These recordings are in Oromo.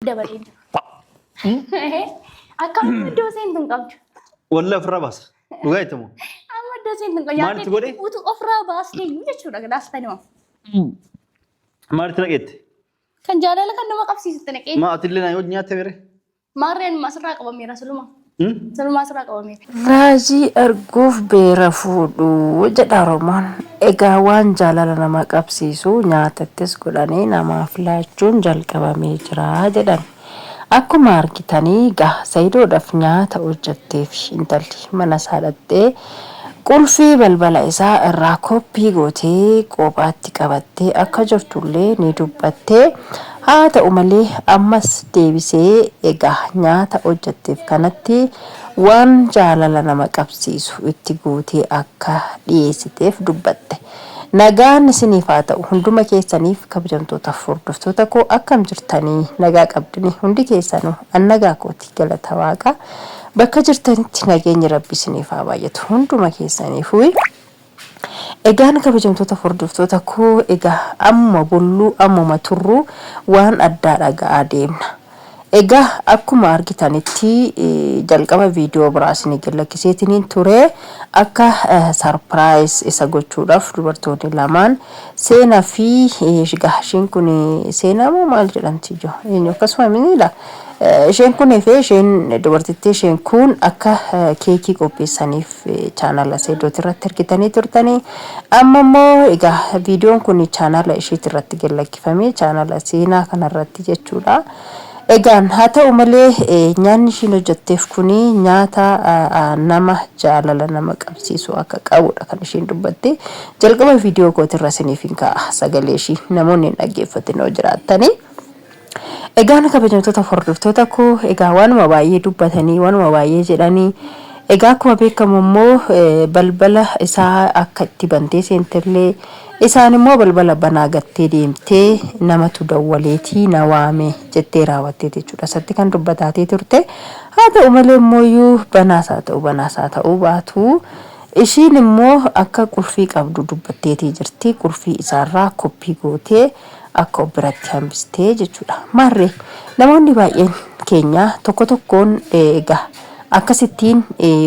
dabalin. Akkam iddoo seentuun qabdu. Walla ofirraa baas. Dhugaa itti moo? Amma iddoo seentuun qabdu. Maaltu godhe? Utuu ofirraa baasnee jechuudha gadaastani moo? Maaltu naqeetti? Kan jaalala kan nama qabsiisutti naqeetti. Maatillee na yoo nyaatte bere? Maarreen masirraa qabameera suluma. Suluma asirraa qabameera. Raajii arguuf beera fuudhu jedha Oromoon. Egaa waan jaalala nama qabsiisu nyaatattis godhanii namaaf laachuun jalqabamee jira jedhan. Akkuma argitanii Sayidoodhaaf nyaata hojjetteef intalli mana isaa dhattee qulfii balbala isaa irraa koppii gootee qophaatti qabattee akka jirtullee ni dubbattee haa ta'u malee ammas deebisee egaa nyaata hojjetteef kanatti waan jaalala nama qabsiisu itti guutee akka dhiyeessiteef dubbatte. Nagaan isiniif haa ta'u hunduma keessaniif kabajamtootaaf hordoftoota koo akkam jirtanii nagaa qabdanii hundi keessanuu nagaa kooti galata waaqa bakka jirtanitti nageenyi rabbi isiniif haa baay'atu hunduma keessaniif. Egaan kabajamtoota hordoftoota koo egaa amma bolluu ammuma turruu waan addaa dhagaa deemna. Egaa akkuma argitanitti jalqaba viidiyoo biraasni gallakkiseetiniin ture akka surprise isa gochuudhaaf dubartoonni lamaan seenaa fi gaashiin kun seenaa moo maal jedhamti joo akkasuma minidha. Isheen kun fi isheen dubartittii isheen kun akka keekii qopheessaniif chaanala Sayidoot irratti argitanii turtanii amma immoo egaa viidiyoon kun chaanala isheet irratti gallakkifame chaanala seenaa kanarratti jechuudha. Egaan haa ta'u malee nyaanni ishiin hojjetteef kuni nyaata nama jaalala nama qabsiisu akka qabudha kan ishiin dubbatte. Jalqaba viidiyoo kootirra isiniif hin kaa'a sagalee ishii namoonni hin dhaggeeffatin yoo jiraattanii. Egaan kabajamtoota hordoftoota koo egaa waanuma baay'ee dubbatanii waanuma baay'ee jedhanii egaa akkuma beekamu immoo balbala isaa akka itti bantee seentellee isaan immoo balbala banaa gattee deemtee namatu dawwaleetii na waame jettee raawwattee jechuudha. Satti kan dubbataatee turte haa ta'u malee immoo banaasaa ta'uu baatu ishiin immoo akka qulfii qabdu dubbatteetii jirti. Qulfii isaarraa koppii gootee akka biratti hambistee jechuudha. Maarree namoonni baay'een keenya tokko tokkoon egaa akkasittiin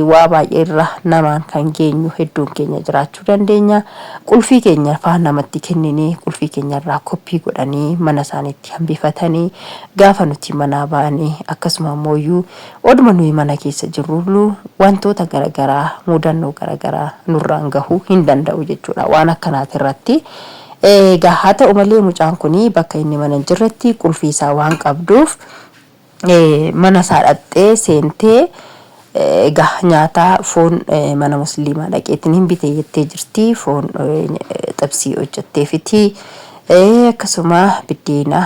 waa baay'ee irra namaan kan geenyu hedduun keenya jiraachuu dandeenya. Qulfii keenya faan namatti kenninee qulfii keenya irraa koppii godhanii mana isaaniitti hambifatanii gaafa nuti manaa baanii akkasuma immoo oduma nuyi mana keessa jirru wantoota garaagaraa mudannoo garaagaraa nurraan gahuu hin danda'u jechuudha. Waan akkanaati irratti egaa haa ta'u malee mucaan kuni bakka inni mana jirretti qulfii isaa waan qabduuf mana isaa dhattee seentee egaa nyaata foon mana musliimaa dhaqeetiin hin bitee jettee jirti. Foon xabsii hojjetteefiti akkasuma biddeena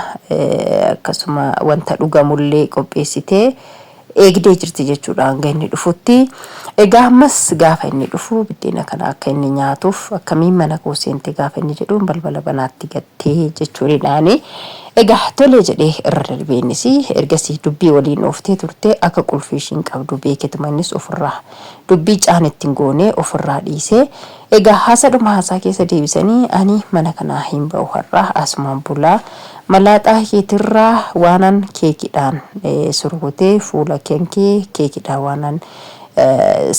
akkasuma wanta dhugamullee qopheessitee eegdee jirti jechuudha hanga inni dhufutti. Egaa ammas gaafa inni dhufu biddeena kana akka inni nyaatuuf akkamiin mana koo seente gaafa inni jedhuun balbala banaatti gattee jechuudhaani. Egaa tolee jedhee irra darbeenis ergasii dubbii waliin ooftee turte akka qulfii ishiin qabdu beeketu mannis ofirraa dubbii caan ittiin goonee ofirraa dhiisee egaa haasaa keessa deebisanii ani mana kanaa hin ba'u har'aa asumaan bulaa malaaxaa keetirraa waanan keekidhaan surgutee fuula kenkee keekidhaan waanan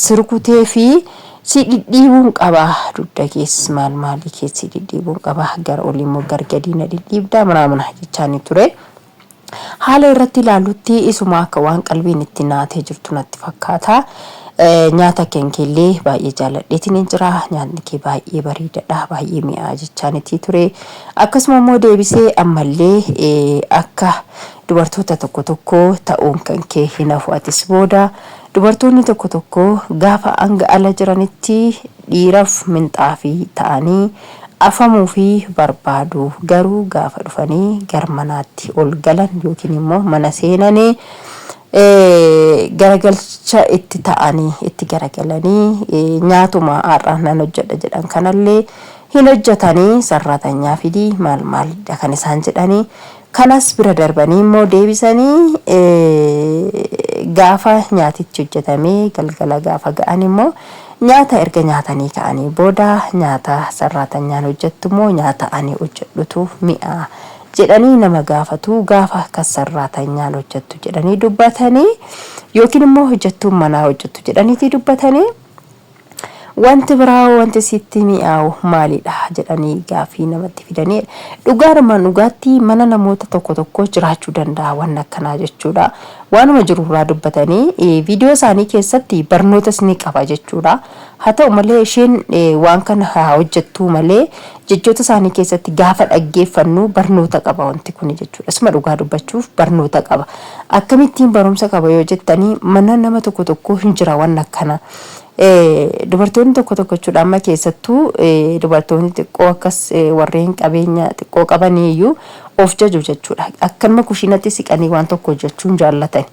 surgutee fi si dhidhiibuun qabaa dudda keessa maalii keessi dhidhiibuun qabaa gara oliimmoo gargadiina dhidhiibdaa manaamana jechaanii ture. Haala irratti ilaalutti isuma akka waan qalbiin itti naatee jirtu natti fakkaata. Nyaata kenkeellee baay'ee jaaladheetiin jira. Nyaanni kee baay'ee bareedaadha baay'ee mi'aa jechaanitti ture. Akkasuma immoo deebisee ammallee akka dubartoota tokko ta'uun kan kee hin hafu atis booda dubartoonni tokko gaafa hanga ala jiranitti dhiiraaf minxaafii ta'anii afamuu fi barbaadu garuu gaafa dhufanii gar manaatti ol galan yookiin immoo mana seenanii garagalcha itti ta'anii itti garagalanii nyaatuma har'aan nan hojjedha jedhan kanallee hin hojjetanii sarratanyaa fidii maalidha kan isaan jedhanii kanas bira darbanii immoo deebisanii gaafa nyaatichi hojjetamee galgala gaafa ga'an immoo nyaata erga nyaatanii ka'anii booda nyaata sarratanyaan hojjettu immoo nyaata ani hojjedhutu mi'a jedhanii nama gaafatu gaafa kasarraatan nyaan hojjettu jedhanii dubbatanii yookiin immoo hojjettuun manaa hojjettu jedhaniiti dubbatanii wanti biraa wanti sitti mi'aawu maalidha jedhanii gaafii namatti fidanii dhugaadhumaan dhugaatti mana namoota tokko jiraachuu danda'a waan akkanaa jechuudha waanuma jirurraa dubbatanii viidiyoo isaanii keessatti barnootas ni qaba jechuudha haa ta'u malee isheen waan kana hojjettu malee jechoota isaanii keessatti gaafa dhaggeeffannu barnoota qaba wanti kun jechuudha isuma dhugaa dubbachuuf barnoota qaba akkamittiin barumsa qaba yoo jettanii mana nama tokko hin jira waan akkanaa dubartoonni tokko jechuudha amma keessattuu dubartoonni xiqqoo akkas warreen qabeenya xiqqoo qabaniyyuu of jaju jechuudha akkanuma kushiinatti siqanii waan tokko hojjechuun jaallatan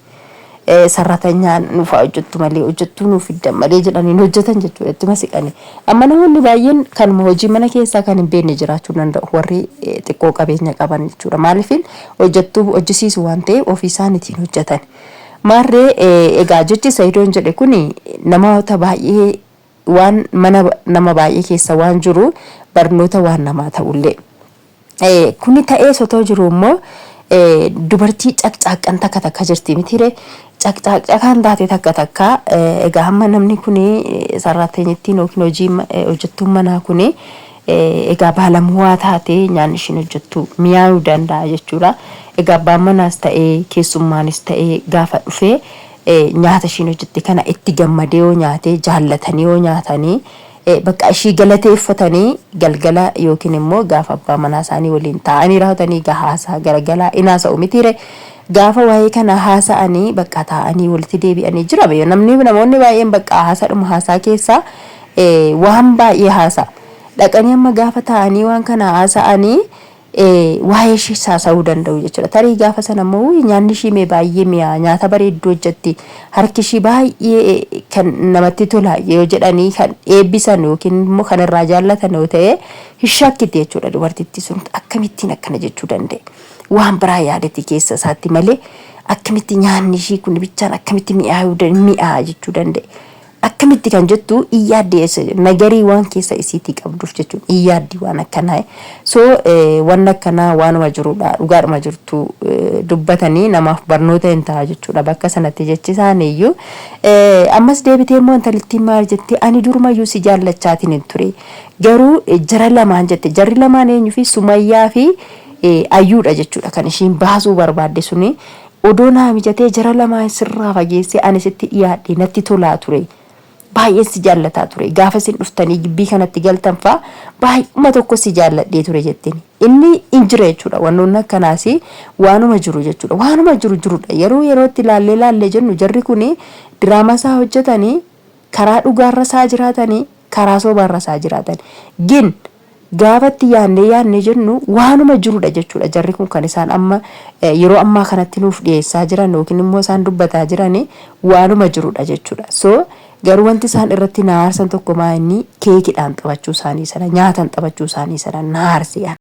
sarratanyaan nuuf hojjettu malee hojjettuu nuuf fiddan malee jedhanii hojjetan jechuudha ittuma siqanii amma namoonni baay'een kanuma hojii mana keessaa kan hin beekne jiraachuu danda'u warri xiqqoo qabeenya qaban jechuudha maaliifin hojjettuu hojjisiisu waan ta'eef ofii isaaniitiin hojjetan marree egaa jechi Sayidoon jedhe kuni namoota baay'ee waan mana nama baay'ee keessa waan jiru barnoota waan namaa ta'ullee kuni ta'ee sotoo jiru immoo dubartii caqcaqan takka jirti mitire caqcaqan taate takka egaa hamma namni kuni sarrateenyittiin yookiin hojjettuun manaa kuni egaa baalamuwaa taate nyaan ishiin hojjettu mi'aayuu danda'a jechuudha egaa abbaan manaas ta'ee keessummaanis ta'ee gaafa dhufee nyaata ishiin hojjette kana itti gammadee yoo nyaatee jaallatanii yoo nyaatanii bakka ishii galateeffatanii galgala yookiin immoo gaafa abbaa manaa isaanii waliin taa'anii raawwatanii haasaa garagalaa inaasa'u mitiire gaafa waa'ee kana haasa'anii bakka taa'anii walitti deebi'anii jira namoonni baay'een bakka haasaa keessaa waan baay'ee haasa'a dhaqanii amma gaafa taa'anii waan kana haasa'anii waa'ee ishii haasa'uu danda'u jechuudha tarii gaafa sana immoo nyaanni ishii mee baay'ee mi'aa nyaata bareedduu hojjetti harki ishii baay'ee kan namatti tola yoo jedhanii kan eebbisan yookiin immoo kan irraa jaallatan yoo ta'e hishakkiti jechuudha dubartittii sun akkamittiin akkana jechuu danda'e waan biraa yaadati keessa isaatti malee akkamitti nyaanni ishii kun bichaan akkamitti mi'aa jechuu danda'e akkamitti kan jettu iyyaaddi nagarii waan keessa isiitii qabduuf jechuun iyyaaddi waan akkanaa so waan akkanaa waanuma jirudha dhugaadhuma jirtu dubbatanii namaaf barnoota hin ta'a jechuudha bakka sanatti jechisaaniyyuu ammas deebitee immoo intalittiin maal jette ani durumayyuu si jaallachaatiin hin ture garuu jara lamaan jette jarri lamaan eenyu fi Sumayyaa fi Ayyuudha jechuudha kan ishiin baasuu barbaadde suni odoo naa mijatee jara lamaan sirraa fageessee ani sitti dhiyaadhe natti tolaa ture baay'ee si jaallataa ture gaafa sin dhuftanii gibbii kanatti galtan faa baay'uma tokko si jaalladhee ture jettiin inni injira jechuudha wannoon akkanaas waanuma jiru jechuudha waanuma jirudha yerootti laallee jennu jarri kuni diraamaa isaa hojjetanii karaa dhugaarra isaa jiraatanii karaa sobaarra isaa jiraatan gin gaafatti yaanne jennu waanuma jirudha jechuudha jarri kun kan isaan amma yeroo ammaa kanatti nuuf dhiyeessaa jiran yookiin immoo isaan dubbataa jiran waanuma jirudha jechuudha so garuu wanti isaan irratti naarsan tokko maa inni keekidhaan xabachuu isaanii sana nyaatan xabachuu isaanii sana naarsiyan